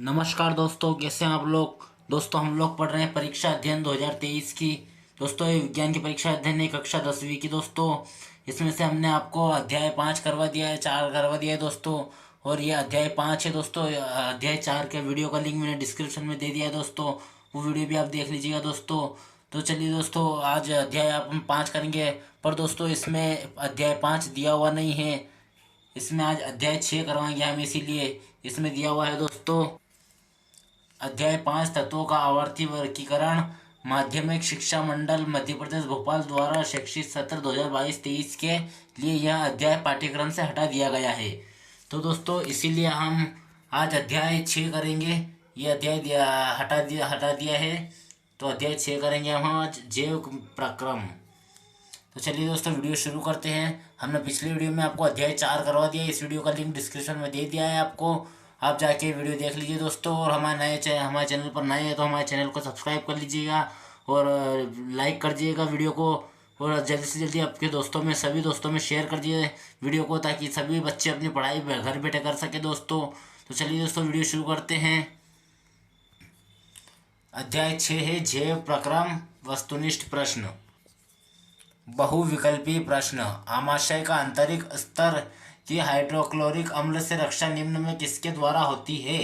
नमस्कार दोस्तों, कैसे हैं आप लोग। दोस्तों, हम लोग पढ़ रहे हैं परीक्षा अध्ययन 2023 की। दोस्तों, ये विज्ञान की परीक्षा अध्ययन है कक्षा 10वीं की। दोस्तों, इसमें से हमने आपको अध्याय 5 करवा दिया है, 4 करवा दिया है दोस्तों। और ये अध्याय 5 है दोस्तों। अध्याय 4 के वीडियो का लिंक मैंने डिस्क्रिप्शन में दे दिया है दोस्तों, वो वीडियो भी आप देख लीजिएगा दोस्तों। तो चलिए दोस्तों, आज अध्याय आप हम 5 करेंगे। पर दोस्तों, इसमें अध्याय 5 दिया हुआ नहीं है, इसमें आज अध्याय 6 करवाएंगे हम, इसीलिए इसमें दिया हुआ है दोस्तों अध्याय 5 तत्वों का आवर्ती वर्गीकरण। माध्यमिक शिक्षा मंडल मध्य प्रदेश भोपाल द्वारा शैक्षिक सत्र 2022-23 के लिए यह अध्याय पाठ्यक्रम से हटा दिया गया है। तो दोस्तों, इसीलिए हम आज अध्याय 6 करेंगे। ये हटा दिया है, तो अध्याय 6 करेंगे हम आज, जैव प्रक्रम। तो चलिए दोस्तों, वीडियो शुरू करते हैं। हमने पिछले वीडियो में आपको अध्याय 4 करवा दिया है, इस वीडियो का लिंक डिस्क्रिप्शन में दे दिया है आपको, आप जाके वीडियो देख लीजिए दोस्तों। और हमारे चैनल पर नए हैं तो हमारे चैनल को सब्सक्राइब कर लीजिएगा और लाइक कर दीजिएगा वीडियो को। और जल्दी से जल्दी आपके दोस्तों में, सभी दोस्तों में शेयर कर दिए वीडियो को, ताकि सभी बच्चे अपनी पढ़ाई घर बैठे कर सके दोस्तों। तो चलिए दोस्तों, वीडियो शुरू करते हैं। अध्याय 6 है जैव प्रक्रम वस्तुनिष्ठ प्रश्न। बहुविकल्पी प्रश्न। आमाशय का आंतरिक स्तर की हाइड्रोक्लोरिक अम्ल से रक्षा निम्न में किसके द्वारा होती है।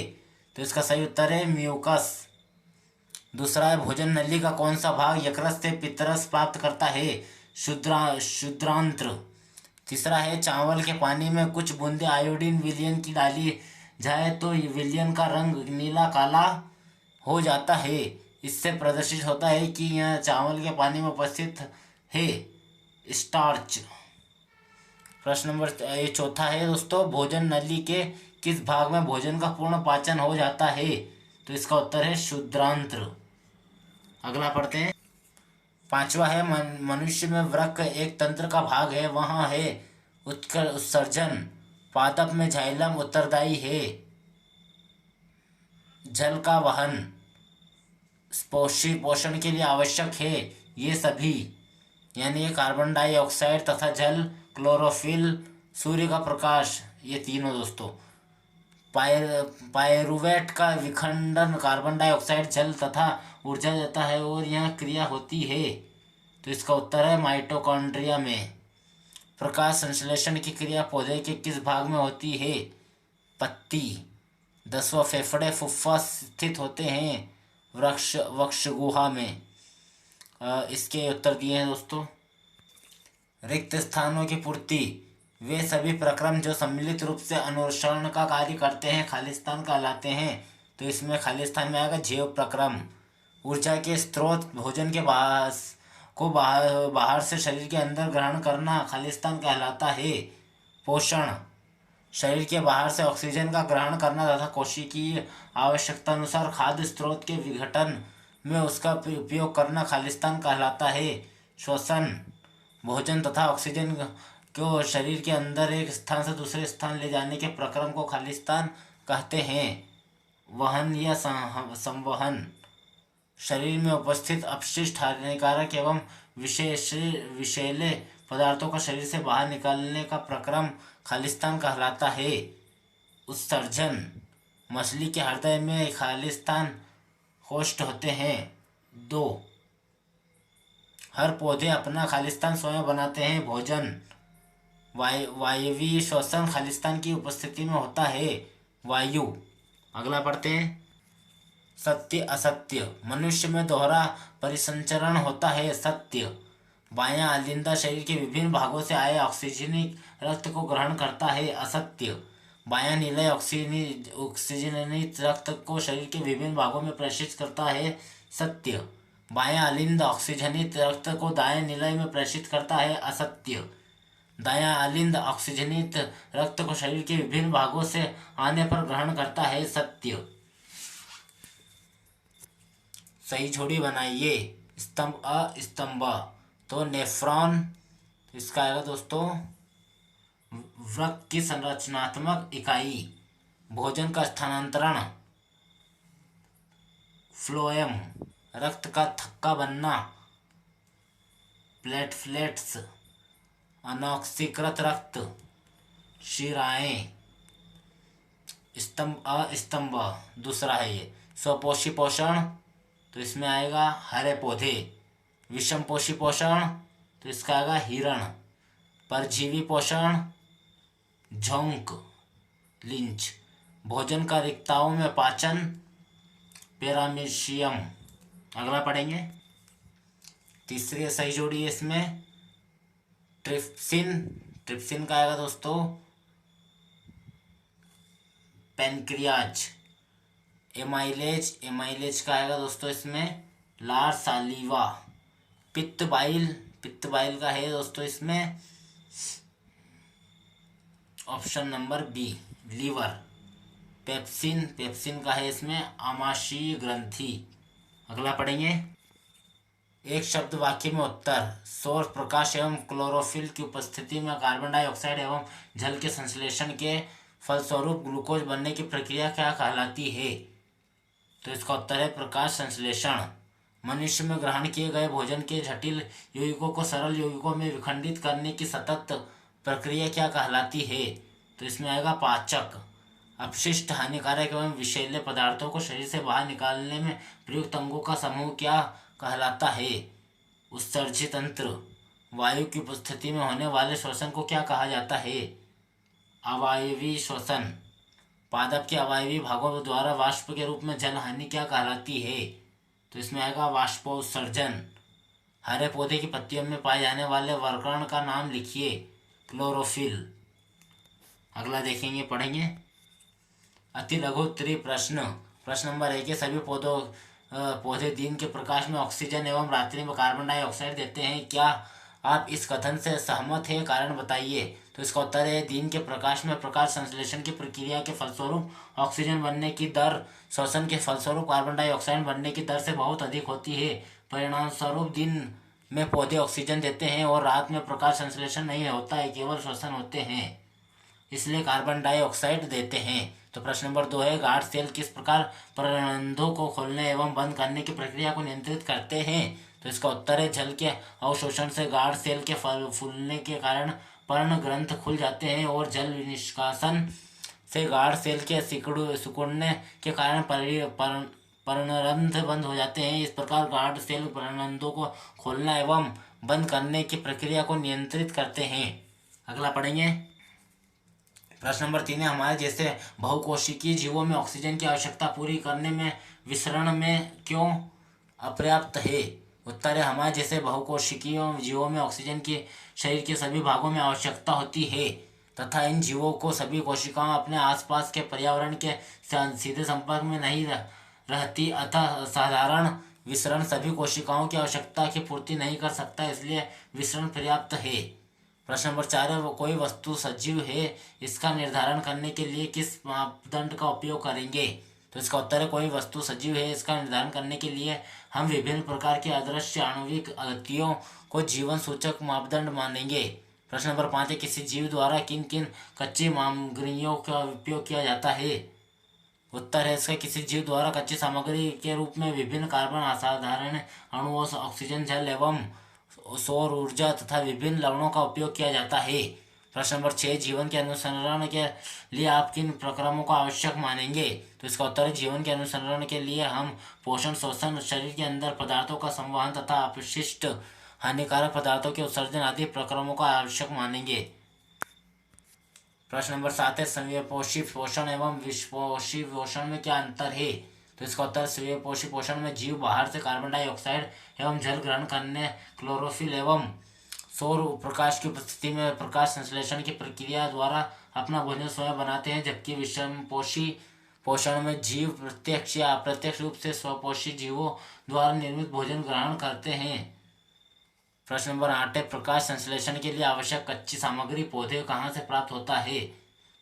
तो इसका सही उत्तर है म्यूकस। दूसरा है भोजन नली का कौन सा भाग यकृत से पित्तरस प्राप्त करता है। शुद्रांत्र। तीसरा है चावल के पानी में कुछ बूंदे आयोडीन विलयन की डाली जाए तो विलयन का रंग नीला काला हो जाता है। इससे प्रदर्शित होता है कि यह चावल के पानी में उपस्थित है स्टार्च। प्रश्न नंबर ये चौथा है दोस्तों, भोजन नली के किस भाग में भोजन का पूर्ण पाचन हो जाता है। तो इसका उत्तर है शुद्रांत्र। अगला पढ़ते हैं। पांचवा है मनुष्य में वृक्क एक तंत्र का भाग है, वहाँ है उत्सर्जन। पादप में जाइलम उत्तरदायी है। जल का वहन पोषण के लिए आवश्यक है। ये सभी यानी ये कार्बन डाइऑक्साइड तथा जल, क्लोरोफिल, सूर्य का प्रकाश, ये तीनों दोस्तों। पायरुवेट का विखंडन कार्बन डाइऑक्साइड, जल तथा ऊर्जा देता है और यह क्रिया होती है। तो इसका उत्तर है माइटोकॉन्ड्रिया में। प्रकाश संश्लेषण की क्रिया पौधे के किस भाग में होती है। पत्ती। 10वां फेफड़े फुफ्फुस स्थित होते हैं वक्ष गुहा में। इसके उत्तर दिए हैं दोस्तों। रिक्त स्थानों की पूर्ति। वे सभी प्रक्रम जो सम्मिलित रूप से अनुसरण का कार्य करते हैं खालिस्तान कहलाते हैं। तो इसमें खालिस्तान में आएगा जैव प्रक्रम। ऊर्जा के स्रोत भोजन के बाहर से शरीर के अंदर ग्रहण करना खालिस्तान कहलाता है। पोषण। शरीर के बाहर से ऑक्सीजन का ग्रहण करना तथा कोशिकीय आवश्यकता अनुसार खाद्य स्रोत के विघटन में उसका उपयोग करना खालिस्तान कहलाता है। श्वसन। भोजन तथा ऑक्सीजन को शरीर के अंदर एक स्थान से दूसरे स्थान ले जाने के प्रक्रम को खालिस्तान कहते हैं। वहन या संवहन। शरीर में उपस्थित अपशिष्ट हानिकारक एवं विषैले पदार्थों का शरीर से बाहर निकालने का प्रक्रम खालिस्तान कहलाता है। उत्सर्जन। मछली के हृदय में खालिस्तान होस्ट होते हैं। 2 हर पौधे अपना खालिस्तान स्वयं बनाते हैं। भोजन। वायवीय श्वसन खालिस्तान की उपस्थिति में होता है। वायु। अगला पढ़ते हैं। सत्य असत्य। मनुष्य में दोहरा परिसंचरण होता है। सत्य। बायां अलिंदा शरीर के विभिन्न भागों से आए ऑक्सीजनिक रक्त को ग्रहण करता है। असत्य। बायां नीला ऑक्सीजनित रक्त को शरीर के विभिन्न भागों में प्रेषित करता है। सत्य। बायां अलिंद ऑक्सीजनित रक्त को दाएं नीलय में प्रेषित करता है। असत्य। दायां अलिंद ऑक्सीजनित रक्त को शरीर के विभिन्न भागों से आने पर ग्रहण करता है। सत्य। सही जोड़ी बनाइए। स्तंभ अ स्तंभ। तो नेफ्रॉन, इसका आएगा दोस्तों वृक्क की संरचनात्मक इकाई। भोजन का स्थानांतरण फ्लोएम। रक्त का थक्का बनना प्लेटलेट्स। अनॉक्सीकृत रक्त शिराएं। स्तंभ दूसरा है ये। स्वपोषी पोषण तो इसमें आएगा हरे पौधे। विषम पोषी पोषण तो इसका आएगा हिरण। परजीवी पोषण झोंक लिंच। भोजन का रिक्ताओं में पाचन पेरामीशियम। अगला पढ़ेंगे। तीसरी सही जोड़ी है इसमें ट्रिप्सिन। ट्रिप्सिन का आएगा दोस्तों पेनक्रियाज। एमाइलेज। एमाइलेज का आएगा दोस्तों इसमें लार सालीवा। पित्त बाइल। पित्त बाइल का है दोस्तों इसमें option number B liver. Pepsin. Pepsin का है इसमें आमाशयी ग्रंथि। अगला पढ़ेंगे। एक शब्द वाक्य में उत्तर। सौर प्रकाश एवं क्लोरोफिल की उपस्थिति में कार्बन डाइऑक्साइड एवं जल के संश्लेषण के फलस्वरूप ग्लूकोज बनने की प्रक्रिया क्या कहलाती है? तो इसका उत्तर है प्रकाश संश्लेषण। मनुष्य में ग्रहण किए गए भोजन के जटिल यौगिकों को सरल यौगिकों में विखंडित करने की सतत प्रक्रिया क्या कहलाती है? तो इसमें आएगा पाचक। अपशिष्ट हानिकारक एवं विषैले पदार्थों को शरीर से बाहर निकालने में प्रयुक्त अंगों का समूह क्या कहलाता है? उत्सर्जी तंत्र। वायु की उपस्थिति में होने वाले श्वसन को क्या कहा जाता है? अवायवी श्वसन। पादप के अवायवी भागों द्वारा वाष्प के रूप में जल हानि क्या कहलाती है? तो इसमें आएगा वाष्पोत्सर्जन। हरे पौधे की पत्तियों में पाए जाने वाले वर्णकण का नाम लिखिए। क्लोरोफिल। अगला देखेंगे पढ़ेंगे। अति लघु त्रिप्रश्न। प्रश्न नंबर 1 के सभी पौधे दिन के प्रकाश में ऑक्सीजन एवं रात्रि में कार्बन डाइऑक्साइड देते हैं, क्या आप इस कथन से सहमत हैं? कारण बताइए। तो इसका उत्तर है दिन के प्रकाश में प्रकाश संश्लेषण की प्रक्रिया के फलस्वरूप ऑक्सीजन बनने की दर श्वसन के फलस्वरूप कार्बन डाइऑक्साइड बनने की दर से बहुत अधिक होती है। परिणाम स्वरूप दिन में पौधे ऑक्सीजन देते हैं और रात में प्रकाश संश्लेषण नहीं होता है, केवल श्वसन होते हैं, इसलिए कार्बन डाइऑक्साइड देते हैं। तो प्रश्न नंबर 2 है गार्ड सेल किस प्रकार पर्णरंध्रों को खोलने एवं बंद करने की प्रक्रिया को नियंत्रित करते हैं? तो इसका उत्तर है जल के अवशोषण से गार्ड सेल के फूलने के कारण पर्ण ग्रंथ खुल जाते हैं और जल निष्कासन से गार्ड सेल के सिकुड़ने के कारण पर्णरंध्र बंद हो जाते हैं। इस प्रकार गार्ड सेल पर्णरंध्रों को खोलना एवं बंद करने की प्रक्रिया को नियंत्रित करते हैं। अगला पढ़ेंगे। प्रश्न नंबर 3 है हमारे जैसे बहुकोशिकीय जीवों में ऑक्सीजन की आवश्यकता पूरी करने में विसरण में क्यों अपर्याप्त है? उत्तर है हमारे जैसे बहुकोशिकीय जीवों में ऑक्सीजन की शरीर के सभी भागों में आवश्यकता होती है तथा इन जीवों को सभी कोशिकाओं अपने आसपास के पर्यावरण के सीधे संपर्क में नहीं रहती, अतः साधारण विसरण सभी कोशिकाओं की आवश्यकता की पूर्ति नहीं कर सकता, इसलिए विसरण पर्याप्त है। प्रश्न नंबर 4 है कोई वस्तु सजीव है, इसका निर्धारण करने के लिए किस मापदंड का उपयोग करेंगे? तो इसका उत्तर है कोई वस्तु सजीव है, इसका निर्धारण करने के लिए हम विभिन्न प्रकार के अदृश्य आणविक गतियों को जीवन सूचक मापदंड मानेंगे। प्रश्न नंबर 5 है किसी जीव द्वारा किन किन कच्ची सामग्रियों का उपयोग किया जाता है? उत्तर है इसका किसी जीव द्वारा कच्ची सामग्री के रूप में विभिन्न कार्बन असाधारण अणुओं ऑक्सीजन जल एवं सौर ऊर्जा तथा विभिन्न लवणों का उपयोग किया जाता है। प्रश्न नंबर 6 जीवन के अनुसंधान के लिए आप किन प्रक्रमों को आवश्यक मानेंगे? तो इसका उत्तर है जीवन के अनुसंधान के लिए हम पोषण शोषण शरीर के अंदर पदार्थों का संवहन तथा अपशिष्ट हानिकारक पदार्थों के उत्सर्जन आदि प्रक्रमों को आवश्यक मानेंगे। प्रश्न नंबर 7 है संवेपोषी पोषण एवं विषपोषी पोषण में क्या अंतर है? तो इसका उत्तर संवेपोषी पोषण में जीव बाहर से कार्बन डाइऑक्साइड एवं जल ग्रहण करने क्लोरोफिल एवं सौर प्रकाश की उपस्थिति में प्रकाश संश्लेषण की प्रक्रिया द्वारा अपना भोजन स्वयं बनाते हैं, जबकि विषमपोषी पोषण में जीव प्रत्यक्ष या अप्रत्यक्ष रूप से स्वपोषी जीवों द्वारा निर्मित भोजन ग्रहण करते हैं। प्रश्न नंबर 8 है प्रकाश संश्लेषण के लिए आवश्यक कच्ची सामग्री पौधे कहाँ से प्राप्त होता है?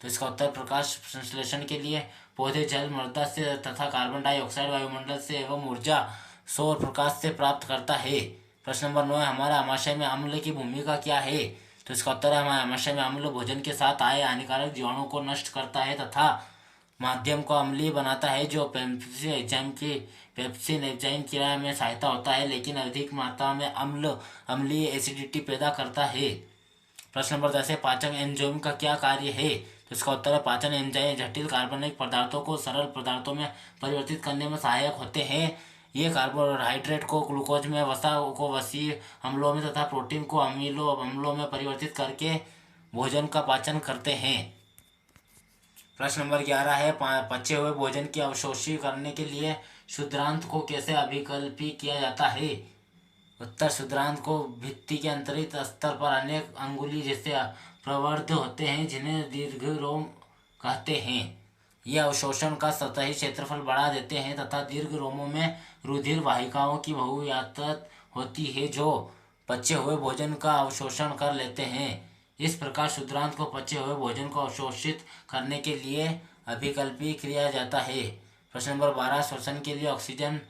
तो इसका उत्तर प्रकाश संश्लेषण के लिए पौधे जल मृदा से तथा कार्बन डाइऑक्साइड वायुमंडल से एवं ऊर्जा सौर प्रकाश से प्राप्त करता है। प्रश्न नंबर 9 है हमारे आमाशय में अम्ल की भूमिका क्या है? तो इसका उत्तर है हमारे आमाशय में अम्ल भोजन के साथ आए हानिकारक जीवाणुओं को नष्ट करता है तथा माध्यम को अम्लीय बनाता है, जो पेप्सिन एंजाइम क्रिया में सहायता होता है, लेकिन अधिक मात्रा में अम्लीय एसिडिटी पैदा करता है। प्रश्न नंबर 10 है पाचक एंजाइम का क्या कार्य है? तो इसका उत्तर है पाचन एंजाइम जटिल कार्बनिक पदार्थों को सरल पदार्थों में परिवर्तित करने में सहायक होते हैं। ये कार्बोहाइड्रेट को ग्लूकोज में, वसा को वसीय अम्लों में तथा प्रोटीन को अमीनो अम्लों में परिवर्तित करके भोजन का पाचन करते हैं। प्रश्न नंबर 11 है पचे हुए भोजन की अवशोषित करने के लिए क्षुद्रांत को कैसे अभिकल्पी किया जाता है? उत्तर क्षुद्रांत को भित्ति के अंतरित स्तर पर अनेक अंगुली जैसे प्रवर्ध होते हैं जिन्हें दीर्घरोम कहते हैं। ये अवशोषण का सतही क्षेत्रफल बढ़ा देते हैं तथा दीर्घ रोमों में रुधिर वाहिकाओं की बहुयात्रत होती है जो पचे हुए भोजन का अवशोषण कर लेते हैं। इस प्रकार क्षुद्रांत को पचे हुए भोजन को अवशोषित करने के लिए अभिकल्पी किया जाता है। प्रश्न नंबर 12 श्वसन के लिए ऑक्सीजन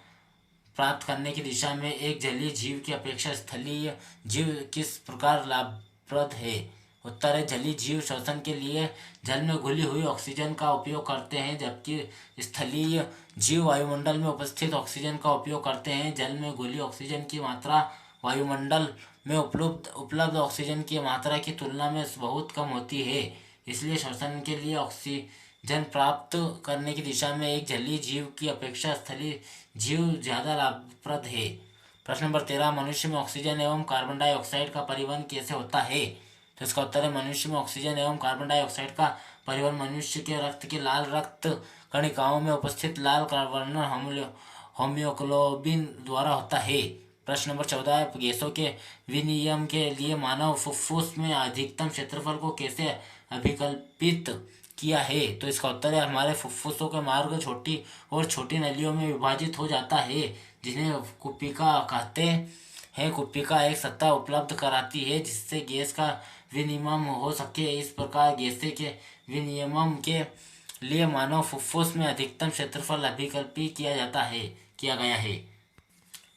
प्राप्त करने की दिशा में एक जलीय जीव की अपेक्षा स्थलीय जीव किस प्रकार लाभप्रद है? उत्तर है जलीय जीव श्वसन के लिए जल में घुली हुई ऑक्सीजन का उपयोग करते हैं जबकि स्थलीय जीव वायुमंडल में उपस्थित ऑक्सीजन का उपयोग करते हैं। जल में घुली ऑक्सीजन की मात्रा वायुमंडल में उपलब्ध ऑक्सीजन की मात्रा की तुलना में बहुत कम होती है, इसलिए श्वसन के लिए ऑक्सीजन प्राप्त करने की दिशा में एक जलीय जीव की अपेक्षा स्थलीय जीव ज़्यादा लाभप्रद है। प्रश्न नंबर 13 मनुष्य में ऑक्सीजन एवं कार्बन डाइऑक्साइड का परिवहन कैसे होता है? तो इसका उत्तर है मनुष्य में ऑक्सीजन एवं कार्बन डाइऑक्साइड का परिवहन मनुष्य के रक्त की लाल रक्त कणिकाओं में उपस्थित लाल वर्ण होम्योग्लोबिन द्वारा होता है। प्रश्न नंबर 14 गैसों के विनिमय के लिए मानव फुफ्फुस में अधिकतम क्षेत्रफल को कैसे अभिकल्पित किया है? तो इसका उत्तर है हमारे फुफ्फुसों के मार्ग छोटी और छोटी नलियों में विभाजित हो जाता है जिन्हें कुपिका कहते हैं। कुपिका एक सतह उपलब्ध कराती है जिससे गैस का विनिमय हो सके। इस प्रकार गैस के विनिमय के लिए मानव फुफ्फुस में अधिकतम क्षेत्रफल अभिकल्पित किया गया है।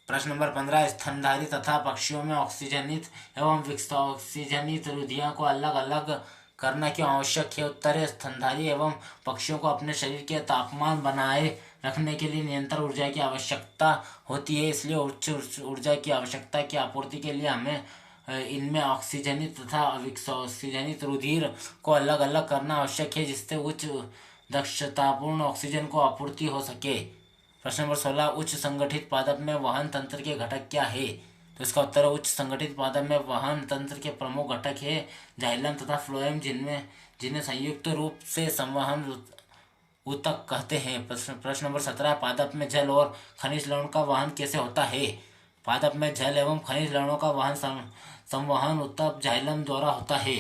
प्रश्न नंबर 15 स्तनधारी तथा पक्षियों में ऑक्सीजनित एवं विक्सऑक्सीजनित रुधिया को अलग अलग करना क्यों आवश्यक है? उत्तर है स्तनधारी एवं पक्षियों को अपने शरीर के तापमान बनाए रखने के लिए निरंतर ऊर्जा की आवश्यकता होती है, इसलिए उच्च ऊर्जा की आवश्यकता की आपूर्ति के लिए हमें इनमें ऑक्सीजनित तथा विक्सऑक्सीजनित रुधिर को अलग अलग करना आवश्यक है जिससे उच्च दक्षतापूर्ण ऑक्सीजन को आपूर्ति हो सके। प्रश्न नंबर 16 उच्च संगठित पादप में वहन तंत्र के घटक क्या है? तो इसका उत्तर है उच्च संगठित पादप में वहन तंत्र के प्रमुख घटक है जाइलम तथा फ्लोएम जिन्हें संयुक्त रूप से संवहन ऊतक कहते हैं। प्रश्न नंबर 17 पादप में जल और खनिज लवण का वहन कैसे होता है? पादप में जल एवं खनिज लवणों का वहन संवहन ऊतक जाइलम द्वारा होता है।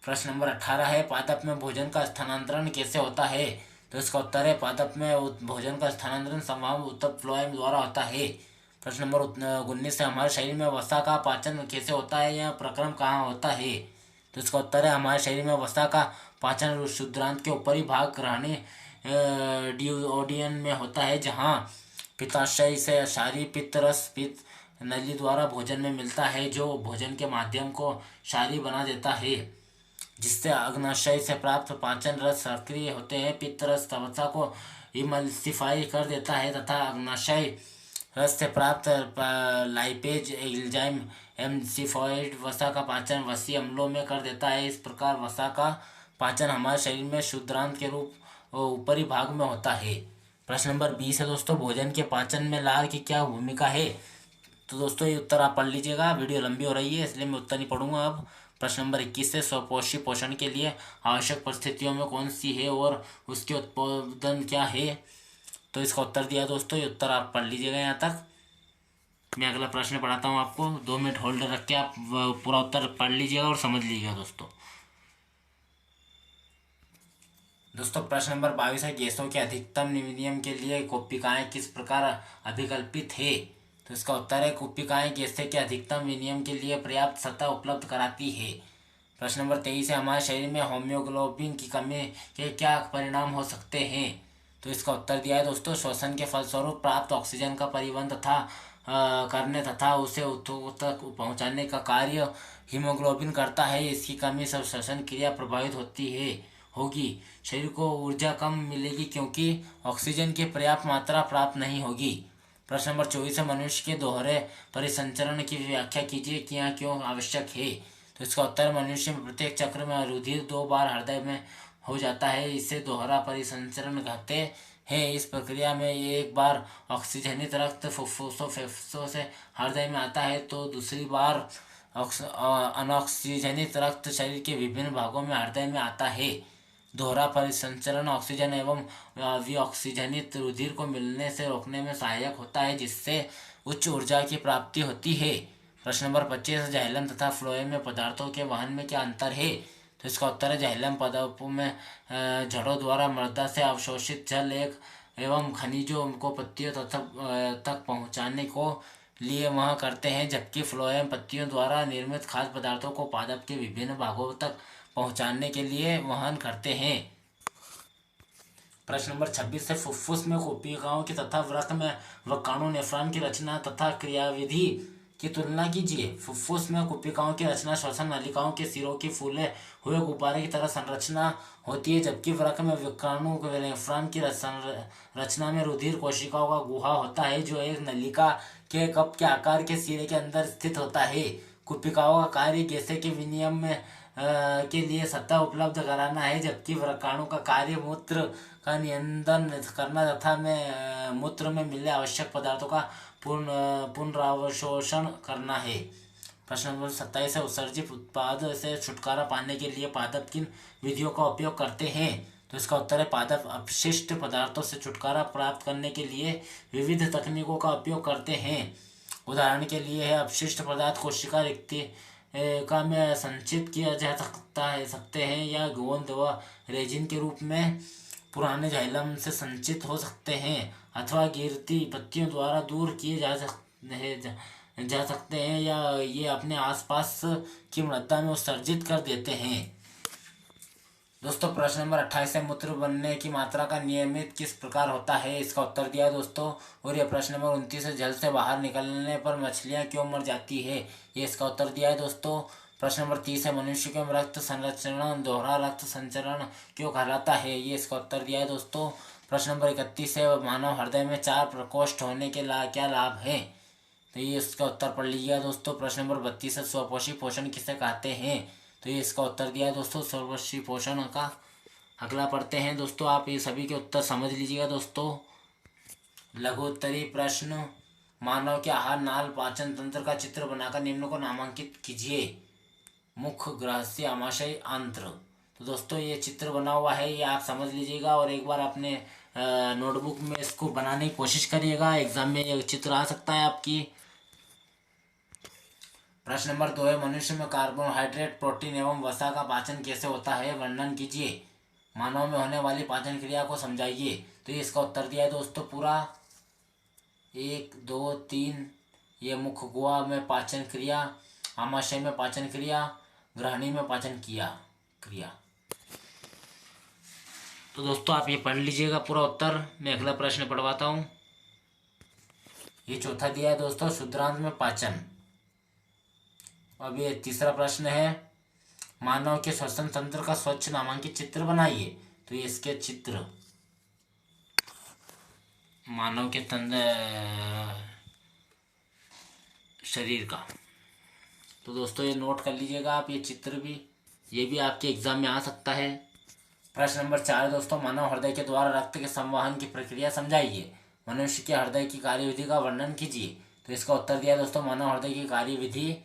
प्रश्न नंबर 18 है पादप में भोजन का स्थानांतरण कैसे होता है? तो इसका उत्तर है पादप में भोजन का स्थानांतरण संवहन ऊतक फ्लोएम द्वारा होता है। प्रश्न नंबर 19 है हमारे शरीर में वसा का पाचन कैसे होता है, यह प्रक्रम कहाँ होता है? तो इसका उत्तर है हमारे शरीर में वसा का पाचन क्षुद्रांत के ऊपरी भाग ग्रहणी डिओडियन में होता है जहाँ पित्ताशय से क्षारीय पित्त रस पित्त नली द्वारा भोजन में मिलता है जो भोजन के माध्यम को क्षारीय बना देता है जिससे अग्नाशय से प्राप्त पाचन रस सक्रिय होते हैं। पित्त रस वसा को इमल्सिफाई कर देता है तथा अग्नाशय रस से प्राप्त लाइपेज एंजाइम एम्सिफॉइड वसा का पाचन वसीय अम्लों में कर देता है। इस प्रकार वसा का पाचन हमारे शरीर में क्षुद्रांत के रूप ऊपरी भाग में होता है। प्रश्न नंबर 20 है दोस्तों भोजन के पाचन में लार की क्या भूमिका है? तो दोस्तों ये उत्तर आप पढ़ लीजिएगा, वीडियो लंबी हो रही है इसलिए मैं उत्तर नहीं पढ़ूंगा। अब प्रश्न नंबर 21 से स्वपोषी पोषण के लिए आवश्यक परिस्थितियों में कौन सी है और उसके उत्पादन क्या है? तो इसका उत्तर दिया दोस्तों, ये उत्तर आप पढ़ लीजिएगा। यहाँ तक मैं अगला प्रश्न पढ़ाता हूँ आपको, 2 मिनट होल्ड रख के आप पूरा उत्तर पढ़ लीजिएगा और समझ लीजिएगा दोस्तों। प्रश्न नंबर 22 है गैसों के अधिकतम विनिमय के लिए कोशिकाएं किस प्रकार अभिकल्पित है? तो इसका उत्तर है कोशिकाएं गैसें के अधिकतम विनिमय के लिए पर्याप्त सतह उपलब्ध कराती है। प्रश्न नंबर 23 है हमारे शरीर में होम्योग्लोबिन की कमी के क्या परिणाम हो सकते हैं? तो इसका उत्तर दिया है दोस्तों, श्वसन के फलस्वरूप प्राप्त ऑक्सीजन का परिवहन करने तथा उसे ऊतक तक पहुंचाने का कार्य हीमोग्लोबिन करता है। इसकी कमी से श्वसन क्रिया प्रभावित होगी। शरीर को ऊर्जा कम मिलेगी क्योंकि ऑक्सीजन की पर्याप्त मात्रा प्राप्त नहीं होगी। प्रश्न नंबर 24 है मनुष्य के दोहरे परिसंचरण की व्याख्या कीजिए कि यह क्यों आवश्यक है? तो इसका उत्तर मनुष्य में प्रत्येक चक्र में रुधिर 2 बार हृदय में हो जाता है, इसे दोहरा परिसंचरण कहते हैं। इस प्रक्रिया में एक बार ऑक्सीजनित रक्त फुफ्फुसों से हृदय में आता है तो दूसरी बार अनऑक्सीजनित रक्त शरीर के विभिन्न भागों में हृदय में आता है। दोहरा परिसंचरण ऑक्सीजन एवं विऑक्सीजनित रुधिर को मिलने से रोकने में सहायक होता है, जिससे उच्च ऊर्जा की प्राप्ति होती है। प्रश्न नंबर 25, जाइलम तथा फ्लोएम में पदार्थों के वहन में क्या अंतर है? तो इसका उत्तर है जाइलम पदार्थों में जड़ों द्वारा मृदा से अवशोषित जल एवं खनिजों को पत्तियों तक पहुंचाने को लिए वह करते हैं, जबकि फ्लोएम पत्तियों द्वारा निर्मित खाद्य पदार्थों को पादप के विभिन्न भागों तक पहुंचाने के लिए वहन करते हैं। प्रश्न नंबर 26 है, फुफ्फुस में कोशिकाओं की तथा वृक्क में वक्काणु नेफ्रॉन की रचना तथा क्रियाविधि की तुलना कीजिए। फुफ्फुस में कोशिकाओं की रचना श्वसन नलिकाओं के सिरों की फूले हुए गुब्बारे की तरह संरचना होती है, जबकि वृक्क में वक्काणु नेफ्रॉन की रचना में रुधिर कोशिकाओं का गुहा होता है, जो एक नलिका के कप के आकार के सिरे के अंदर स्थित होता है। कोशिकाओं का कार्य गैसें के विनिमय में के लिए सत्ता उपलब्ध कराना है, जबकि वृक्काणु का कार्य मूत्र का नियंत्रण करना तथा मूत्र में मिले आवश्यक पदार्थों का पुनरावशोषण करना है। प्रश्न नंबर 27 है, उत्सर्जित उत्पाद से छुटकारा पाने के लिए पादप किन विधियों का उपयोग करते हैं? तो इसका उत्तर है पादप अपशिष्ट पदार्थों से छुटकारा प्राप्त करने के लिए विविध तकनीकों का उपयोग करते हैं। उदाहरण के लिए है अपशिष्ट पदार्थ कोशिका रिक्तिका में संचित किया जा सकते हैं या गोंद व रेजिन के रूप में पुराने जाइलम से संचित हो सकते हैं, अथवा गिरती पत्तियों द्वारा दूर किए जा सकते हैं या ये अपने आसपास की मृदा में उत्सर्जित कर देते हैं। दोस्तों प्रश्न नंबर 28 है, मूत्र बनने की मात्रा का नियमित किस प्रकार होता है? इसका उत्तर दिया है दोस्तों। और यह प्रश्न नंबर 29 है, जल से बाहर निकलने पर मछलियां क्यों मर जाती है? ये इसका उत्तर दिया है दोस्तों। प्रश्न नंबर 30 है, मनुष्य के रक्त संरक्षण दोहरा रक्त संचरण क्यों कहलाता है? ये इसका उत्तर दिया है दोस्तों। प्रश्न नंबर 31 है, मानव हृदय में 4 प्रकोष्ठ होने के क्या लाभ है? तो ये इसका उत्तर पढ़ लीजिएगा दोस्तों। प्रश्न नंबर 32 है, स्वपोषी पोषण किसे कहते हैं? तो ये इसका उत्तर दिया है दोस्तों स्वपोषी पोषण का। अगला पढ़ते हैं दोस्तों, आप ये सभी के उत्तर समझ लीजिएगा दोस्तों। लघु उत्तरीय प्रश्न, मानव के आहार नाल पाचन तंत्र का चित्र बनाकर निम्न को नामांकित कीजिए। मुख, ग्राह्य, आमाशय, आंत्र। तो दोस्तों ये चित्र बना हुआ है, ये आप समझ लीजिएगा और एक बार अपने नोटबुक में इसको बनाने की कोशिश करिएगा, एग्जाम में ये चित्र आ सकता है आपकी। प्रश्न नंबर 2 है, मनुष्य में कार्बोहाइड्रेट, प्रोटीन एवं वसा का पाचन कैसे होता है? वर्णन कीजिए। मानव में होने वाली पाचन क्रिया को समझाइए। तो ये इसका उत्तर दिया है दोस्तों पूरा 1 2 3। ये मुख गुहा में पाचन क्रिया, आमाशय में पाचन क्रिया, ग्रहणी में पाचन क्रिया। तो दोस्तों आप ये पढ़ लीजिएगा पूरा उत्तर। मैं अगला प्रश्न पढ़वाता हूँ। ये चौथा दिया है दोस्तों, शुद्रांत में पाचन। अब ये तीसरा प्रश्न है, मानव के श्वसन तंत्र का स्वच्छ नामांकित चित्र बनाइए। तो ये इसके चित्र मानव के शरीर का। तो दोस्तों ये नोट कर लीजिएगा आप, ये चित्र भी, ये भी आपके एग्जाम में आ सकता है। प्रश्न नंबर 4 दोस्तों, मानव हृदय के द्वारा रक्त के संवहन की प्रक्रिया समझाइए। मनुष्य के हृदय की कार्यविधि का वर्णन कीजिए। तो इसका उत्तर दिया दोस्तों मानव हृदय की कार्यविधि।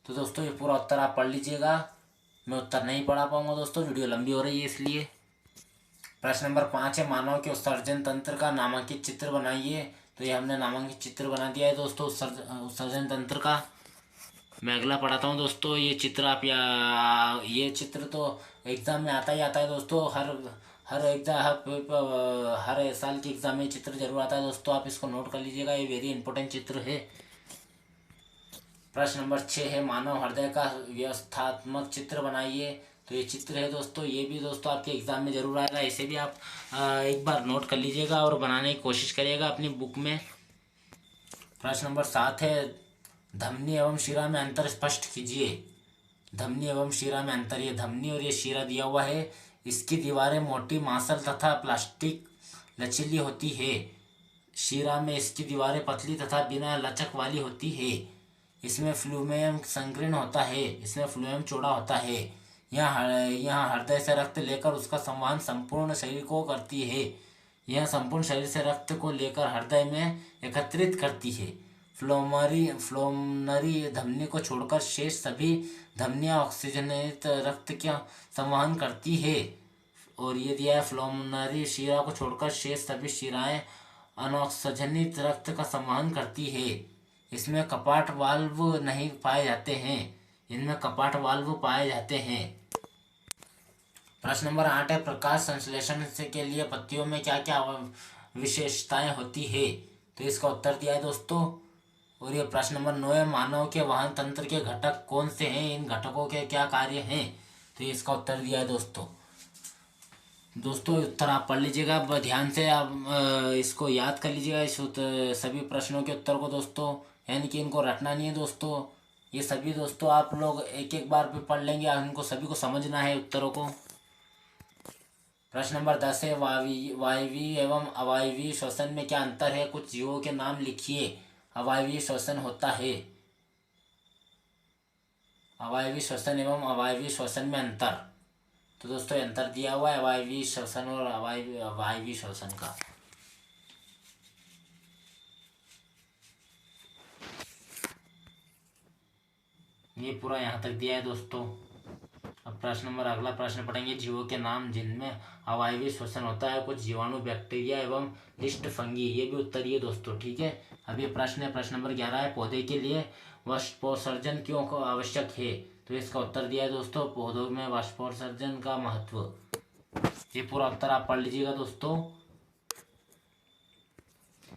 तो दोस्तों ये पूरा उत्तर आप पढ़ लीजिएगा, मैं उत्तर नहीं पढ़ा पाऊंगा दोस्तों, वीडियो लंबी हो रही है इसलिए। प्रश्न नंबर 5 है, मानव के उत्सर्जन तंत्र का नामांकित चित्र बनाइए। तो ये हमने नामांकित चित्र बना दिया है दोस्तों उत्सर्जन तंत्र का। मैं अगला पढ़ाता हूँ दोस्तों। ये चित्र आप ये चित्र तो एग्ज़ाम में आता ही आता है दोस्तों, हर साल के एग्ज़ाम में चित्र जरूर आता है दोस्तों, आप इसको नोट कर लीजिएगा, ये वेरी इंपॉर्टेंट चित्र है। प्रश्न नंबर 6 है, मानव हृदय का व्यवस्थात्मक चित्र बनाइए। तो ये चित्र है दोस्तों, ये भी दोस्तों आपके एग्जाम में जरूर आएगा, इसे भी आप एक बार नोट कर लीजिएगा और बनाने की कोशिश करिएगा अपनी बुक में। प्रश्न नंबर 7 है, धमनी एवं शिरा में अंतर स्पष्ट कीजिए। धमनी एवं शिरा में अंतर, ये धमनी और ये शिरा दिया हुआ है, इसकी दीवारें मोटी मांसल तथा प्लास्टिक लचीली होती है। शिरा में इसकी दीवारें पतली तथा बिना लचक वाली होती है। इसमें फ्लूमेम संकीर्ण होता है, इसमें फ्लूमेम चौड़ा होता है। यहाँ हृदय से रक्त लेकर उसका संवहन संपूर्ण शरीर को करती है। यह संपूर्ण शरीर से रक्त को लेकर हृदय में एकत्रित करती है। फ्लोमनरी धमनी को छोड़कर शेष सभी धमनियां ऑक्सीजनित रक्त का संवहन करती है। और ये दिया है, फ्लोमनरी शिरा को छोड़कर शेष सभी शिराएं अनऑक्सीजनित रक्त का संवहन करती है। इसमें कपाट वाल्व नहीं पाए जाते हैं, इनमें कपाट वाल्व पाए जाते हैं। प्रश्न नंबर 8 है, प्रकाश संश्लेषण से के लिए पत्तियों में क्या क्या विशेषताएं होती है? तो इसका उत्तर दिया है दोस्तों। और ये प्रश्न नंबर 9 है, मानव के वाहन तंत्र के घटक कौन से हैं, इन घटकों के क्या कार्य हैं? तो इसका उत्तर दिया है दोस्तों। उत्तर आप पढ़ लीजिएगा ध्यान से, आप इसको याद कर लीजिएगा इस सभी प्रश्नों के उत्तर को दोस्तों, यानी कि इनको रटना नहीं है दोस्तों। ये सभी दोस्तों आप लोग एक एक बार भी पढ़ लेंगे, इनको सभी को समझना है उत्तरों को। प्रश्न नंबर 10 है, वायवीय एवं अवायवीय श्वसन में क्या अंतर है? कुछ जीवों के नाम लिखिए। अवायवीय श्वसन होता है, अवायवीय श्वसन एवं अवायवीय श्वसन में अंतर। तो दोस्तों अंतर दिया हुआ है अवायवीय श्वसन और अवायवीय श्वसन का। ये पूरा यहाँ तक दिया है दोस्तों। अब अगला प्रश्न पढ़ेंगे, जीवों के नाम जिनमें अवायवीय श्वसन होता है। कुछ जीवाणु, बैक्टीरिया एवं लिस्ट फंगी। ये भी उत्तरीय दोस्तों, ठीक है। अब ये प्रश्न है, प्रश्न नंबर 11 है, पौधे के लिए वाष्पोत्सर्जन क्यों आवश्यक है? तो इसका उत्तर दिया है दोस्तों, पौधों में वाष्पोत्सर्जन का महत्व। ये पूरा उत्तर आप पढ़ लीजिएगा दोस्तों।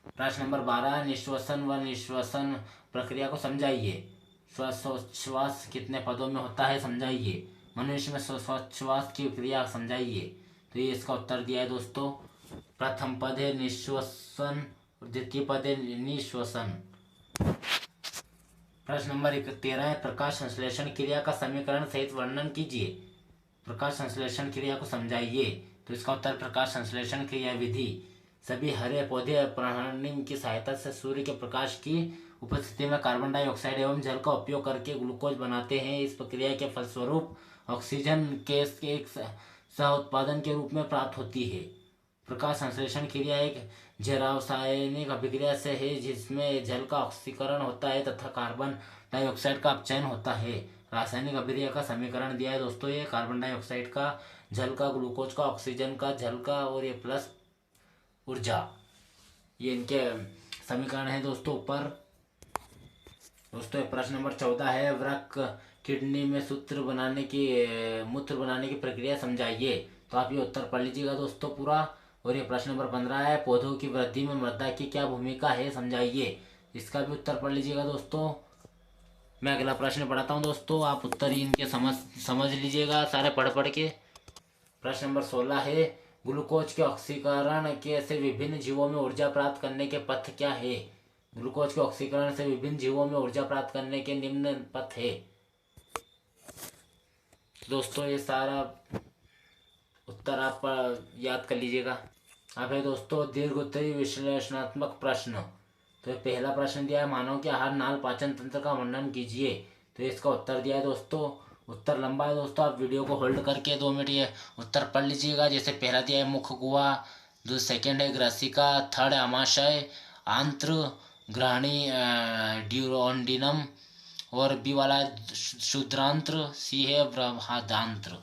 प्रश्न नंबर 12, निश्वसन व निश्वसन प्रक्रिया को समझाइए। श्वास कितने पदों में होता है, समझाइए। मनुष्य में श्वास की क्रिया समझाइए। तो ये इसका उत्तर दिया है दोस्तों। प्रथम पद है निश्वसन, द्वितीय पद है निश्वसन। प्रश्न नंबर 13 है, प्रकाश संश्लेषण क्रिया का समीकरण सहित वर्णन कीजिए। प्रकाश संश्लेषण क्रिया को समझाइए। तो इसका उत्तर, प्रकाश संश्लेषण क्रिया विधि। सभी हरे पौधे प्राणियों की सहायता से सूर्य के प्रकाश की उपस्थिति में कार्बन डाइऑक्साइड एवं जल का उपयोग करके ग्लूकोज बनाते हैं। इस प्रक्रिया के फलस्वरूप ऑक्सीजन गैस के एक सह उत्पादन के रूप में प्राप्त होती है। प्रकाश संश्लेषण क्रिया एक जैवरासायनिक अभिक्रिया से है जिसमें जल का ऑक्सीकरण होता है तथा कार्बन डाइऑक्साइड का अपचयन होता है। रासायनिक अभिक्रिया का समीकरण दिया है दोस्तों, ये कार्बन डाइऑक्साइड का, जल का, ग्लूकोज का, ऑक्सीजन का, जल का और ये प्लस ऊर्जा, ये इनके समीकरण है दोस्तों ऊपर। दोस्तों प्रश्न नंबर 14 है, वृक्क किडनी में मूत्र बनाने की प्रक्रिया समझाइए। तो आप ये उत्तर पढ़ लीजिएगा दोस्तों पूरा। और ये प्रश्न नंबर 15 है, पौधों की वृद्धि में मृदा की क्या भूमिका है, समझाइए। इसका भी उत्तर पढ़ लीजिएगा दोस्तों। मैं अगला प्रश्न पढ़ाता हूँ दोस्तों, आप उत्तर ही इनके समझ लीजिएगा सारे पढ़ के। प्रश्न नंबर 16 है, ग्लूकोज के ऑक्सीकरण के से विभिन्न जीवों में ऊर्जा प्राप्त करने के पथ क्या है? ग्लूकोज के ऑक्सीकरण से विभिन्न जीवों में ऊर्जा प्राप्त करने के निम्न पथ है। दोस्तों ये सारा उत्तर आप याद कर लीजिएगा। अब है दोस्तों दीर्घ उत्तरी विश्लेषणात्मक प्रश्न। तो पहला प्रश्न दिया है, मानव के आहार नाल पाचन तंत्र का वर्णन कीजिए। तो इसका उत्तर दिया है दोस्तों। उत्तर लंबा है दोस्तों, आप वीडियो को होल्ड करके 2 मिनट ये उत्तर पढ़ लीजिएगा। जैसे पहला दिया है मुख गुहा, जो सेकेंड है ग्रसिका, थर्ड आमाशय, आंत्र, ग्रहणी ड्यूरोडिनम, और बी वाला शुद्रांत्र, सी है बृहदांत्र।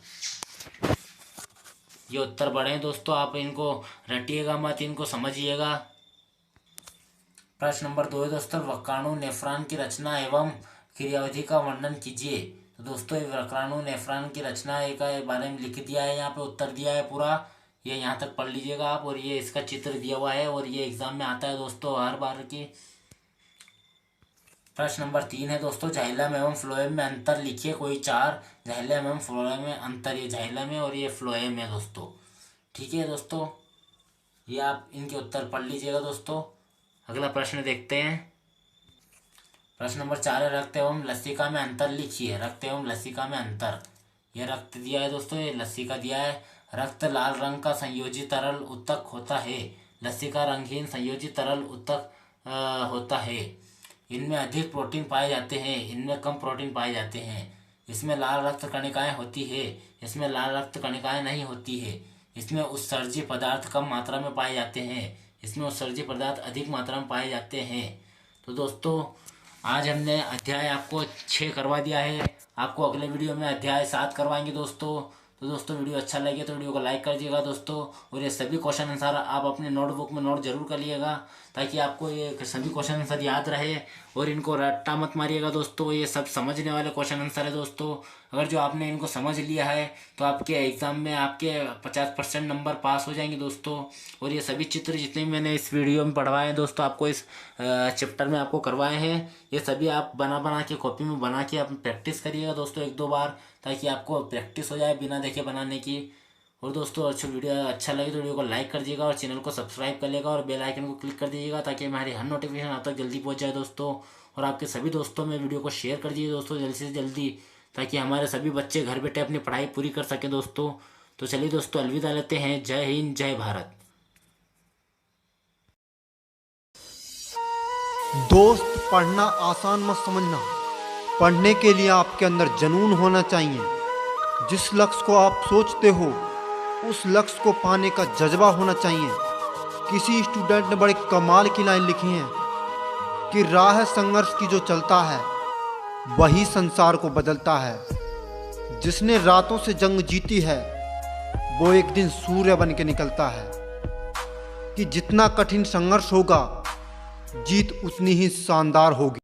ये उत्तर बड़े हैं दोस्तों, आप इनको रटिएगा मत, इनको समझिएगा। प्रश्न नंबर 2 है दोस्तों, वक्राणु नेफ्रॉन की रचना एवं क्रियाविधि का वर्णन कीजिए। तो दोस्तों ये वक्राणु नेफ्रॉन की रचना के बारे में लिख दिया है, यहाँ पे उत्तर दिया है पूरा, ये यहाँ तक पढ़ लीजिएगा आप। और ये इसका चित्र दिया हुआ है और ये एग्जाम में आता है दोस्तों हर बार की। प्रश्न नंबर 3 है दोस्तों, जाइलम एवं फ्लोएम में अंतर लिखिए कोई 4। जाइलम एवं फ्लोएम में अंतर, ये जाइलम है और ये फ्लोएम है दोस्तों, ठीक है दोस्तों। ये आप इनके उत्तर पढ़ लीजिएगा दोस्तों। अगला प्रश्न देखते हैं। प्रश्न नंबर 4 है, रक्त एवं लसिका में अंतर लिखिए। रक्त एवं लसिका में अंतर, यह रक्त दिया है दोस्तों, ये लसिका दिया है। रक्त लाल रंग का संयोजित तरल उत्तक होता है, लसिका रंगहीन संयोजित तरल उत्तक होता है। इनमें अधिक प्रोटीन पाए जाते हैं, इनमें कम प्रोटीन पाए जाते हैं। इसमें लाल रक्त कणिकाएं होती है, इसमें लाल रक्त कणिकाएं नहीं होती है। इसमें उत्सर्जी पदार्थ कम मात्रा में पाए जाते हैं, इसमें उत्सर्जी पदार्थ अधिक मात्रा में पाए जाते हैं। तो दोस्तों आज हमने अध्याय आपको 6 करवा दिया है, आपको अगले वीडियो में अध्याय 7 करवाएंगे दोस्तों। तो दोस्तों वीडियो अच्छा लगे तो वीडियो को लाइक कर दीजिएगा दोस्तों, और ये सभी क्वेश्चन आंसर आप अपने नोटबुक में नोट जरूर कर लिएगा, ताकि आपको ये सभी क्वेश्चन आंसर याद रहे, और इनको रट्टा मत मारिएगा दोस्तों। ये सब समझने वाले क्वेश्चन आंसर है दोस्तों। अगर जो आपने इनको समझ लिया है तो आपके एग्ज़ाम में आपके 50% नंबर पास हो जाएंगे दोस्तों। और ये सभी चित्र जितने भी मैंने इस वीडियो में पढ़वाए हैं दोस्तों, आपको इस चैप्टर में आपको करवाए हैं, ये सभी आप बना बना के कॉपी में बना के आप प्रैक्टिस करिएगा दोस्तों 1-2 बार, ताकि आपको प्रैक्टिस हो जाए बिना देखे बनाने की। और दोस्तों अच्छा वीडियो अच्छा लगे तो वीडियो को लाइक कर दीजिएगा, और चैनल को सब्सक्राइब कर लेगा, और बेल आइकन को क्लिक कर दीजिएगा, ताकि हमारी हर नोटिफिकेशन आप तक जल्दी पहुंच जाए दोस्तों। और आपके सभी दोस्तों में वीडियो को शेयर कर दीजिए दोस्तों जल्दी से जल्दी, ताकि हमारे सभी बच्चे घर बैठे अपनी पढ़ाई पूरी कर सकें दोस्तों। तो चलिए दोस्तों अलविदा लेते हैं। जय हिंद, जय भारत। दोस्त, पढ़ना आसान मत समझना। पढ़ने के लिए आपके अंदर जुनून होना चाहिए। जिस लक्ष्य को आप सोचते हो उस लक्ष्य को पाने का जज्बा होना चाहिए। किसी स्टूडेंट ने बड़े कमाल की लाइन लिखी है कि राह संघर्ष की जो चलता है वही संसार को बदलता है। जिसने रातों से जंग जीती है वो एक दिन सूर्य बन के निकलता है। कि जितना कठिन संघर्ष होगा जीत उतनी ही शानदार होगी।